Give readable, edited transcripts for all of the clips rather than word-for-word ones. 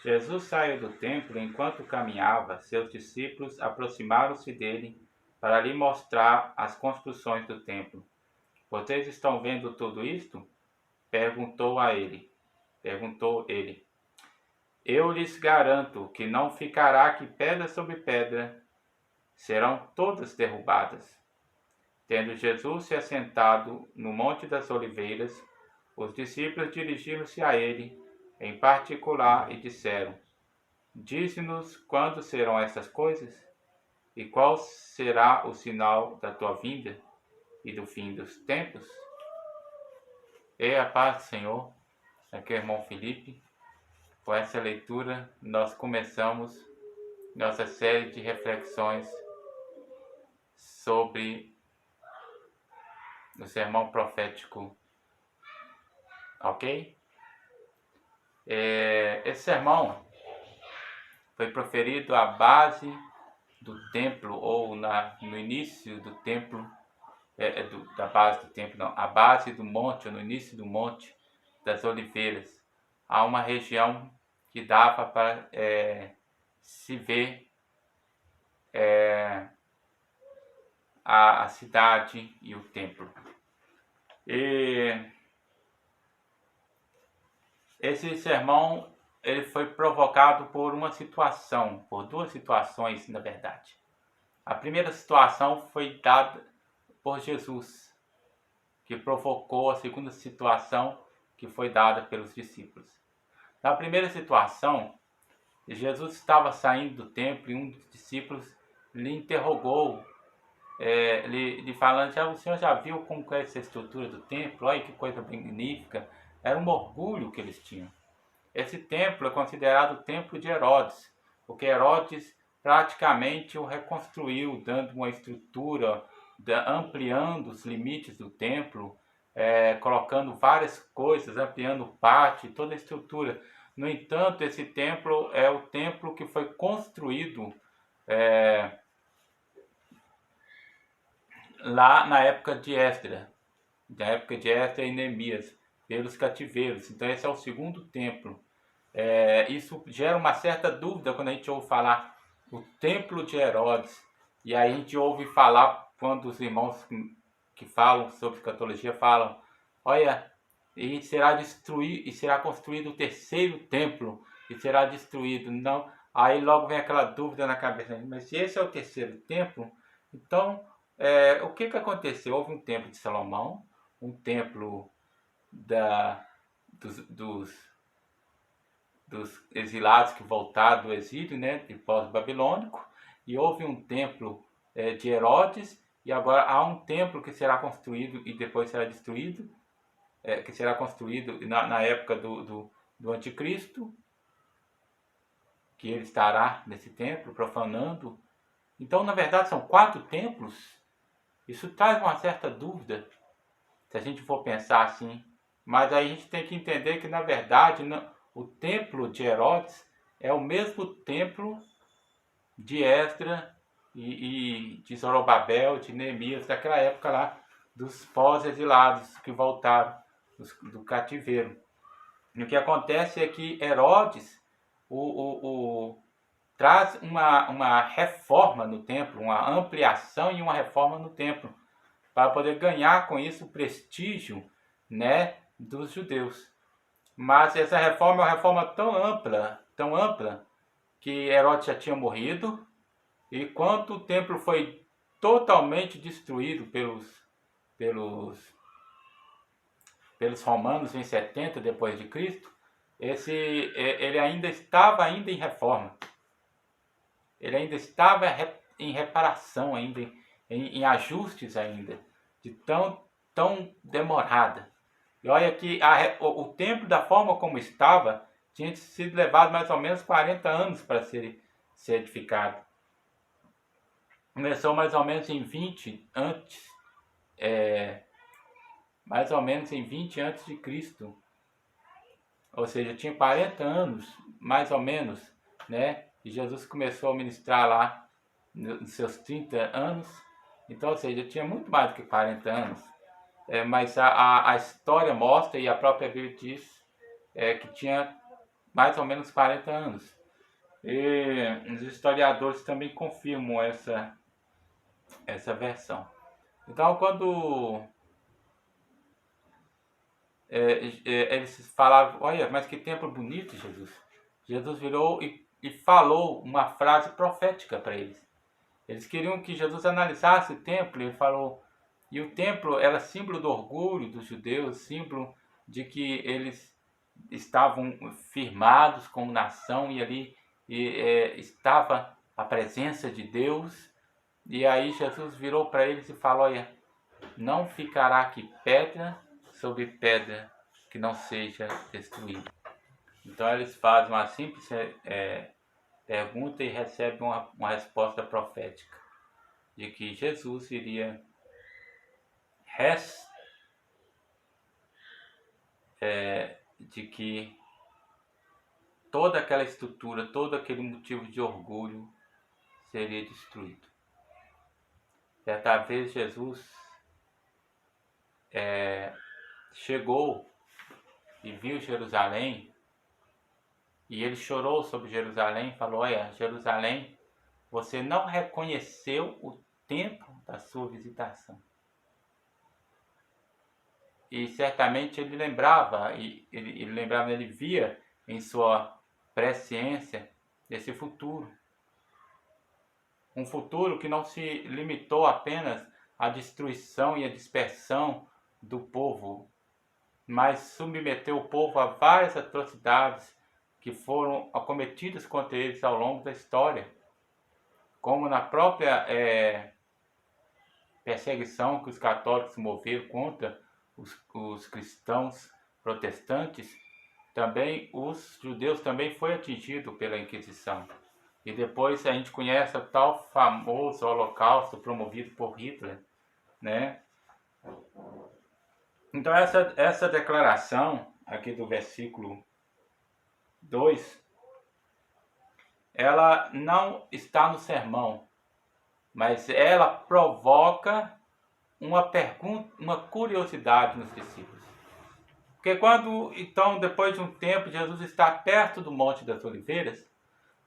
Jesus saiu do templo e, enquanto caminhava, seus discípulos aproximaram-se dele para lhe mostrar as construções do templo. Vocês estão vendo tudo isto? Perguntou ele. Eu lhes garanto que não ficará aqui pedra sobre pedra, serão todas derrubadas. Tendo Jesus se assentado no Monte das Oliveiras, os discípulos dirigiram-se a ele, em particular, e disseram: Dize-nos quando serão essas coisas, e qual será o sinal da tua vinda e do fim dos tempos? E a paz do Senhor, aqui é o irmão Felipe. Com essa leitura, nós começamos nossa série de reflexões sobre o sermão profético, ok? Esse sermão foi proferido à base do templo, ou no início do templo, da base do templo, não, a base do monte, ou no início do monte das Oliveiras. Há uma região que dava para se ver a cidade e o templo. E esse sermão ele foi provocado por duas situações, na verdade. A primeira situação foi dada por Jesus, que provocou a segunda situação, que foi dada pelos discípulos. Na primeira situação, Jesus estava saindo do templo e um dos discípulos lhe interrogou, lhe falando: o senhor já viu como é essa estrutura do templo? Olha que coisa magnífica. Era um orgulho que eles tinham. Esse templo é considerado o templo de Herodes, porque Herodes praticamente o reconstruiu, dando uma estrutura, ampliando os limites do templo, colocando várias coisas, ampliando o pátio, toda a estrutura. No entanto, esse templo é o templo que foi construído lá na época de Esdras, e Neemias, pelos cativeiros. Então esse é o segundo templo. Isso gera uma certa dúvida quando a gente ouve falar o templo de Herodes, e aí a gente ouve falar quando os irmãos que falam sobre escatologia falam: olha, e será construído o terceiro templo, e será destruído. Não, aí logo vem aquela dúvida na cabeça: mas se esse é o terceiro templo, então o que aconteceu? Houve um templo de Salomão, um templo dos exilados que voltaram do exílio, né, de pós-babilônico, e houve um templo de Herodes, e agora há um templo que será construído e depois será destruído, que será construído na época do anticristo, que ele estará nesse templo profanando. Então, na verdade, são 4 templos. Isso traz uma certa dúvida, se a gente for pensar assim. Mas aí a gente tem que entender que, na verdade, o templo de Herodes é o mesmo templo de Esdras e de Zorobabel, de Neemias, daquela época lá, dos pós-exilados que voltaram do cativeiro. E o que acontece é que Herodes traz uma reforma no templo, uma ampliação e uma reforma no templo, para poder ganhar com isso o prestígio, né, dos judeus. Mas essa reforma é uma reforma tão ampla, que Herodes já tinha morrido, e quando o templo foi totalmente destruído pelos romanos em 70 depois de Cristo, ele ainda estava em reforma. Ele ainda estava em reparação, ainda em ajustes ainda, de tão demorada. E olha que o templo, da forma como estava, tinha sido levado mais ou menos 40 anos para ser edificado. Começou mais ou menos em 20 antes, mais ou menos em 20 antes de Cristo. Ou seja, tinha 40 anos, mais ou menos, né? E Jesus começou a ministrar lá nos seus 30 anos. Então, ou seja, tinha muito mais do que 40 anos. Mas a história mostra, e a própria Bíblia diz, que tinha mais ou menos 40 anos. E os historiadores também confirmam essa versão. Então, quando eles falavam, olha, mas que templo bonito, Jesus. Jesus virou e falou uma frase profética para eles. Eles queriam que Jesus analisasse o templo, e ele falou, e o templo era símbolo do orgulho dos judeus, símbolo de que eles estavam firmados como nação e ali estava a presença de Deus. E aí Jesus virou para eles e falou, olha, não ficará aqui pedra sobre pedra que não seja destruída. Então eles fazem uma simples pergunta e recebem uma resposta profética de que Jesus iria de que toda aquela estrutura, todo aquele motivo de orgulho seria destruído. Certa vez Jesus chegou e viu Jerusalém e ele chorou sobre Jerusalém e falou, olha, Jerusalém, você não reconheceu o tempo da sua visitação. E certamente ele lembrava, ele via em sua presciência esse futuro. Um futuro que não se limitou apenas à destruição e à dispersão do povo, mas submeteu o povo a várias atrocidades que foram acometidas contra eles ao longo da história, como na própria perseguição que os católicos moveram contra os cristãos protestantes, também os judeus também foi atingido pela Inquisição. E depois a gente conhece o tal famoso Holocausto promovido por Hitler, né? Então essa declaração aqui do versículo 2, ela não está no sermão, mas ela provoca uma pergunta, uma curiosidade nos discípulos. Porque quando, então, depois de um tempo, Jesus está perto do Monte das Oliveiras,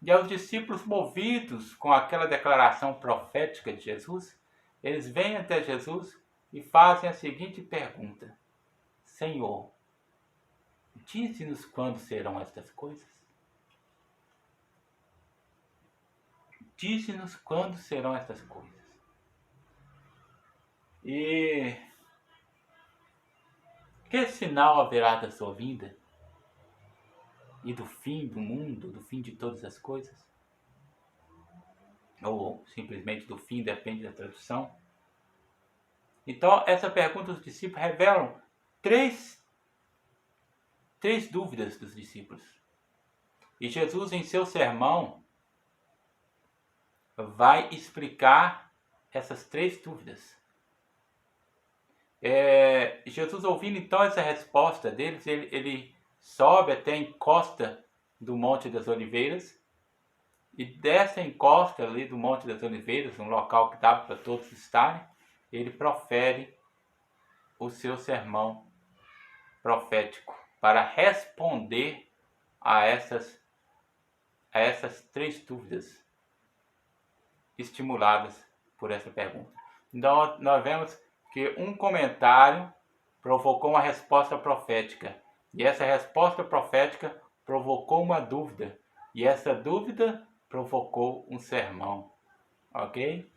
e os discípulos, movidos com aquela declaração profética de Jesus, eles vêm até Jesus e fazem a seguinte pergunta: Senhor, dize-nos quando serão estas coisas? Dize-nos quando serão estas coisas. E que sinal haverá da sua vinda? E do fim do mundo, do fim de todas as coisas? Ou simplesmente do fim, depende da tradução. Então, essa pergunta dos discípulos revelam três dúvidas dos discípulos. E Jesus, em seu sermão, vai explicar essas três dúvidas. Jesus, ouvindo então essa resposta deles, ele sobe até a encosta do Monte das Oliveiras, e dessa encosta ali do Monte das Oliveiras, um local que dava para todos estarem, ele profere o seu sermão profético para responder a essas três dúvidas estimuladas por essa pergunta. Então nós vemos que um comentário provocou uma resposta profética, e essa resposta profética provocou uma dúvida, e essa dúvida provocou um sermão, ok?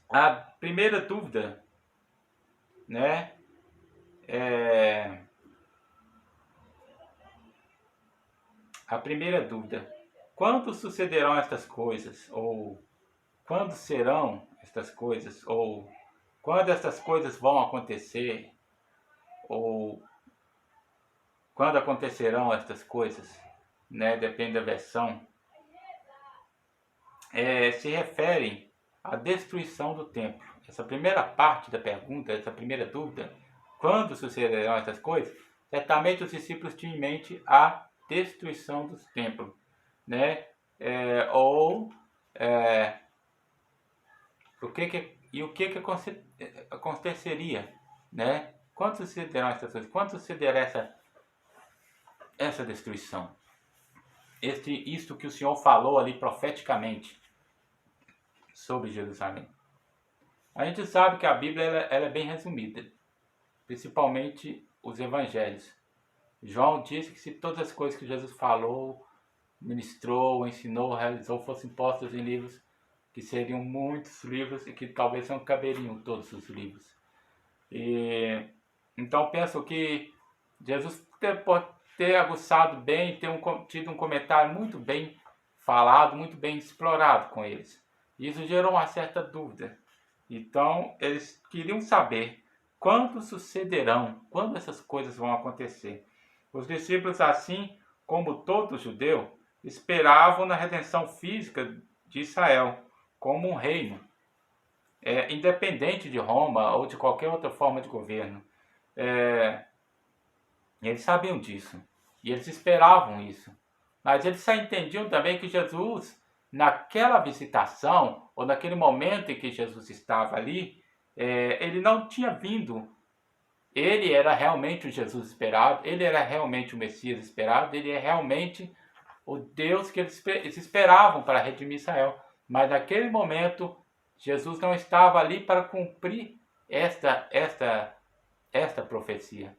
A primeira dúvida, né, a primeira dúvida: quando sucederão estas coisas? Ou quando serão estas coisas? Ou quando estas coisas vão acontecer? Ou quando acontecerão estas coisas? Né? Depende da versão. Se referem à destruição do templo. Essa primeira parte da pergunta, essa primeira dúvida, quando sucederão essas coisas? Certamente os discípulos tinham em mente a destruição dos templos, né? O que aconteceria, né? Quando sucederão essas coisas? Quando sucederá essa destruição. Isto que o Senhor falou ali profeticamente sobre Jerusalém. A gente sabe que a Bíblia ela é bem resumida, principalmente os evangelhos. João disse que se todas as coisas que Jesus falou, ministrou, ensinou, realizou fossem postas em livros, que seriam muitos livros e que talvez não caberiam todos os livros. Então penso que Jesus pode ter aguçado bem, tido um comentário muito bem falado, muito bem explorado com eles. Isso gerou uma certa dúvida. Então eles queriam saber quando sucederão, quando essas coisas vão acontecer. Os discípulos, assim como todo judeu, esperavam na redenção física de Israel como um reino, independente de Roma ou de qualquer outra forma de governo. Eles sabiam disso e eles esperavam isso. Mas eles só entendiam também que Jesus, naquela visitação, ou naquele momento em que Jesus estava ali, ele não tinha vindo. Ele era realmente o Jesus esperado, ele era realmente o Messias esperado, ele é realmente o Deus que eles esperavam para redimir Israel. Mas naquele momento, Jesus não estava ali para cumprir esta profecia.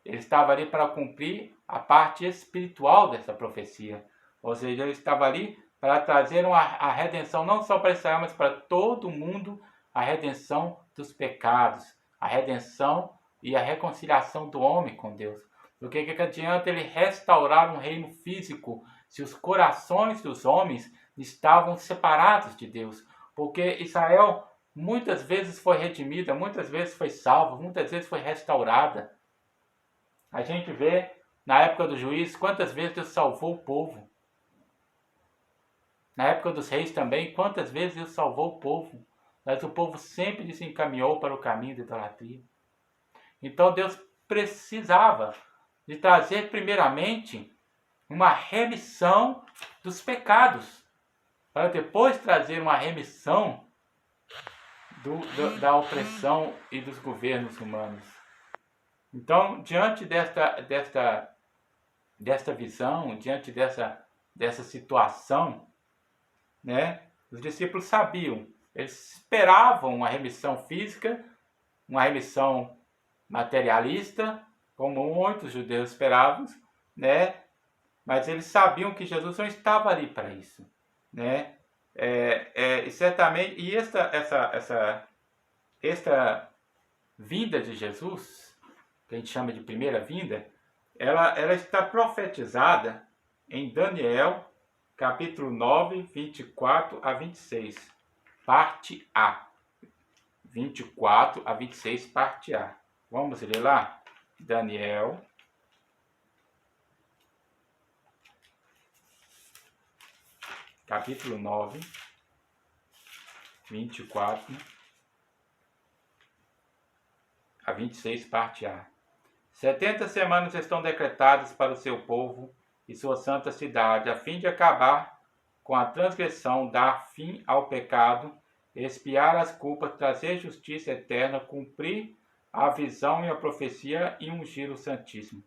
Ele estava ali para cumprir a parte espiritual dessa profecia. Ou seja, ele estava ali para trazer a redenção não só para Israel, mas para todo mundo, a redenção dos pecados, a redenção e a reconciliação do homem com Deus. Porque que adianta ele restaurar um reino físico se os corações dos homens estavam separados de Deus? Porque Israel muitas vezes foi redimida, muitas vezes foi salva, muitas vezes foi restaurada. A gente vê na época do juiz quantas vezes Deus salvou o povo. Na época dos reis também, quantas vezes Deus salvou o povo. Mas o povo sempre se encaminhou para o caminho da idolatria. Então Deus precisava de trazer primeiramente uma remissão dos pecados, para depois trazer uma remissão da opressão e dos governos humanos. Então, diante desta visão, diante dessa situação, né, os discípulos sabiam, eles esperavam uma remissão física, uma remissão materialista, como muitos judeus esperavam, né? Mas eles sabiam que Jesus não estava ali para isso, né? E certamente, e esta vinda de Jesus, que a gente chama de primeira vinda, ela está profetizada em Daniel, capítulo 9, 24 a 26, parte A. 24 a 26, parte A. Vamos ler lá? Daniel, capítulo 9, 24 a 26, parte A. 70 semanas estão decretadas para o seu povo e sua santa cidade, a fim de acabar com a transgressão, dar fim ao pecado, expiar as culpas, trazer justiça eterna, cumprir a visão e a profecia e ungir o Santíssimo.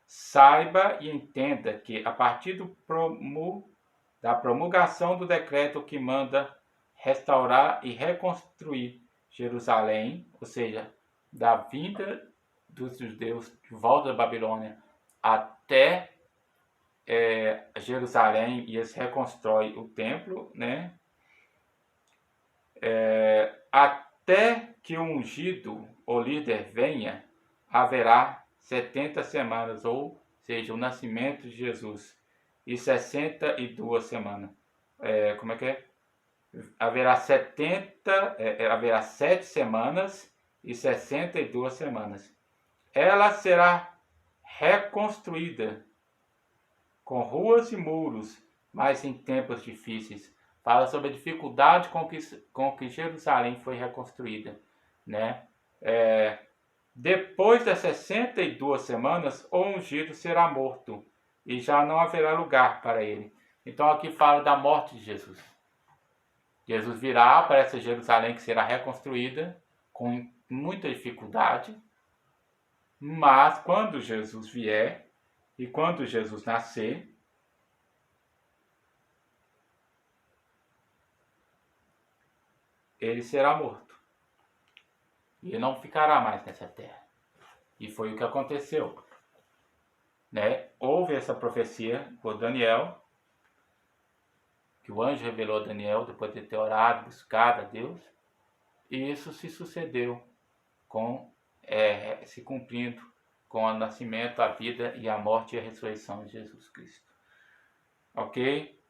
Saiba e entenda que, a partir da promulgação do decreto que manda restaurar e reconstruir Jerusalém, ou seja, da vinda dos judeus de volta da Babilônia até Jerusalém, e eles reconstroem o templo, né? Até que o ungido, o líder, venha, haverá 70 semanas, ou seja, o nascimento de Jesus, e 62 semanas. Como é que é? Haverá 7 semanas e 62 semanas. Ela será reconstruída com ruas e muros, mas em tempos difíceis. Fala sobre a dificuldade com que Jerusalém foi reconstruída, né? Depois das 62 semanas, o ungido será morto e já não haverá lugar para ele. Então aqui fala da morte de Jesus. Jesus virá para essa Jerusalém que será reconstruída com muita dificuldade, mas quando Jesus vier, E quando Jesus nascer, ele será morto. E não ficará mais nessa terra. E foi o que aconteceu. Né? Houve essa profecia por Daniel, que o anjo revelou a Daniel depois de ter orado, buscado a Deus. E isso se sucedeu, se cumprindo com o nascimento, a vida e a morte e a ressurreição de Jesus Cristo. Ok?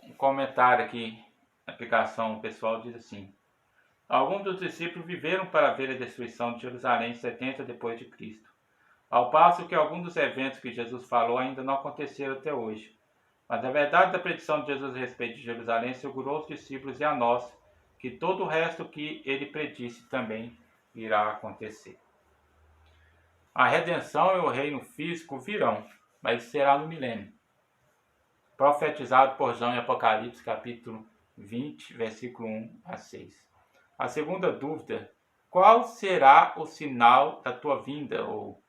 Um comentário aqui, a aplicação pessoal diz assim: alguns dos discípulos viveram para ver a destruição de Jerusalém 70 depois de Cristo, ao passo que alguns dos eventos que Jesus falou ainda não aconteceram até hoje. Mas a verdade da predição de Jesus a respeito de Jerusalém segurou os discípulos e a nós que todo o resto que ele predisse também irá acontecer. A redenção e o reino físico virão, mas será no milênio. Profetizado por João em Apocalipse, capítulo 20, versículo 1 a 6. A segunda dúvida: qual será o sinal da tua vinda? Ou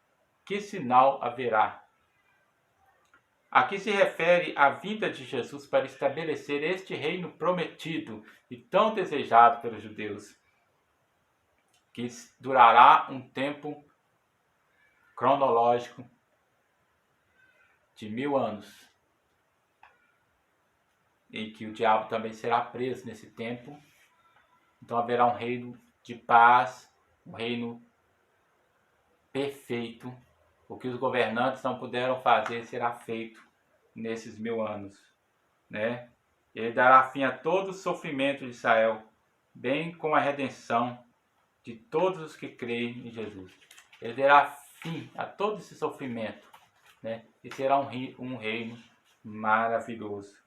que sinal haverá? Aqui se refere à vinda de Jesus para estabelecer este reino prometido e tão desejado pelos judeus, que durará um tempo cronológico de 1000 anos, em que o diabo também será preso nesse tempo. Então haverá um reino de paz, um reino perfeito. O que os governantes não puderam fazer será feito nesses 1000 anos, né? Ele dará fim a todo o sofrimento de Israel, bem como a redenção de todos os que creem em Jesus. Ele dará fim a todo esse sofrimento, né? E será um reino maravilhoso.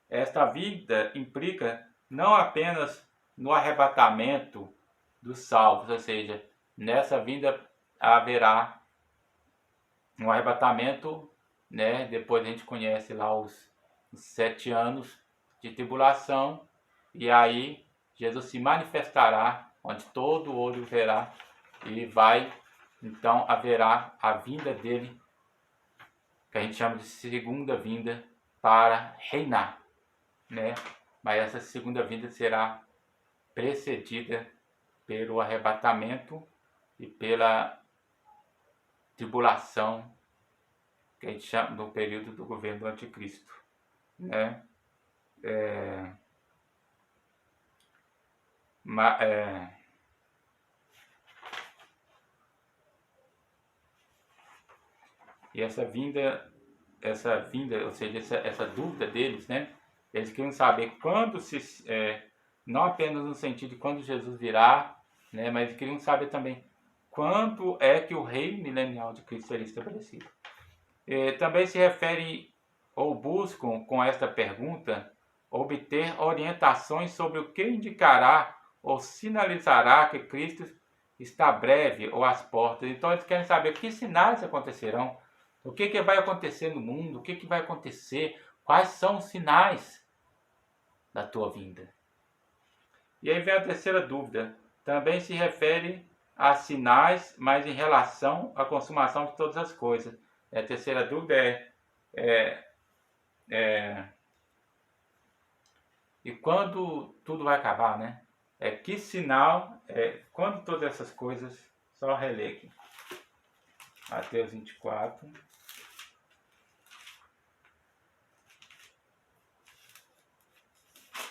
Esta vida implica não apenas no arrebatamento dos salvos, ou seja, nessa vinda haverá um arrebatamento, né? Depois a gente conhece lá os 7 anos de tribulação, e aí Jesus se manifestará, onde todo olho verá, e então haverá a vinda dele, que a gente chama de segunda vinda, para reinar, né? Mas essa segunda vinda será precedida pelo arrebatamento e pela tribulação, que a gente chama do período do governo do anticristo, né? E essa vinda, ou seja, essa dúvida deles, né? Eles queriam saber quando não apenas no sentido de quando Jesus virá, né? Mas queriam saber também quando é que o reino milenial de Cristo seria estabelecido. Também se refere ou buscam com esta pergunta obter orientações sobre o que indicará ou sinalizará que Cristo está breve ou às portas. Então eles querem saber que sinais acontecerão, o que vai acontecer no mundo, o que vai acontecer, quais são os sinais da tua vinda. E aí vem a terceira dúvida, também se refere a sinais, mas em relação à consumação de todas as coisas. A terceira dúvida e quando tudo vai acabar, né? Que sinal, quando todas essas coisas, só reler aqui. Mateus 24.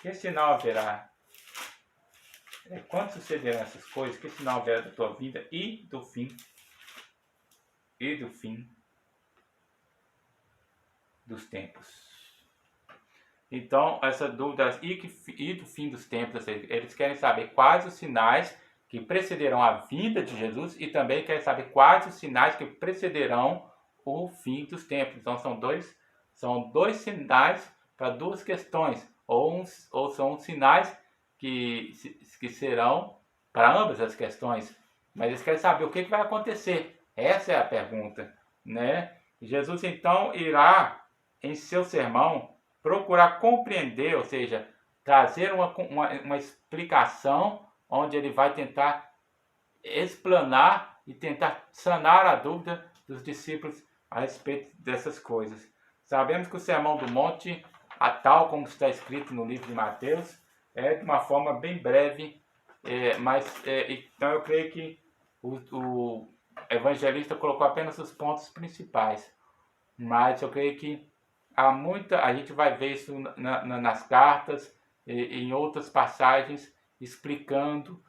Que sinal haverá? Quando sucederão essas coisas? Que sinal haverá da tua vida e do fim? E do fim dos tempos. Então, essa dúvida e do fim dos tempos, eles querem saber quais os sinais que precederão a vinda de Jesus e também querem saber quais os sinais que precederão o fim dos tempos. Então, são dois sinais para duas questões, ou são sinais que serão para ambas as questões, mas eles querem saber o que vai acontecer. Essa é a pergunta, né? Jesus, então, irá, em seu sermão, procurar compreender, ou seja, trazer uma explicação onde ele vai tentar explanar e tentar sanar a dúvida dos discípulos a respeito dessas coisas. Sabemos que o Sermão do Monte, a tal como está escrito no livro de Mateus, é de uma forma bem breve, então eu creio que o evangelista colocou apenas os pontos principais, mas eu creio que a gente vai ver isso nas cartas e em outras passagens explicando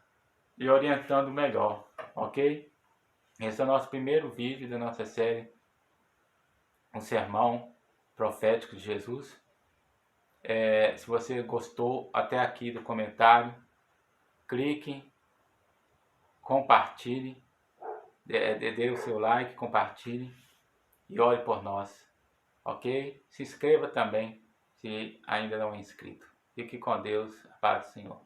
e orientando melhor, ok? Esse é o nosso primeiro vídeo da nossa série, um sermão profético de Jesus. Se você gostou até aqui do comentário, clique, compartilhe, dê o seu like, compartilhe e ore por nós, ok? Se inscreva também, se ainda não é inscrito. Fique com Deus, a paz do Senhor.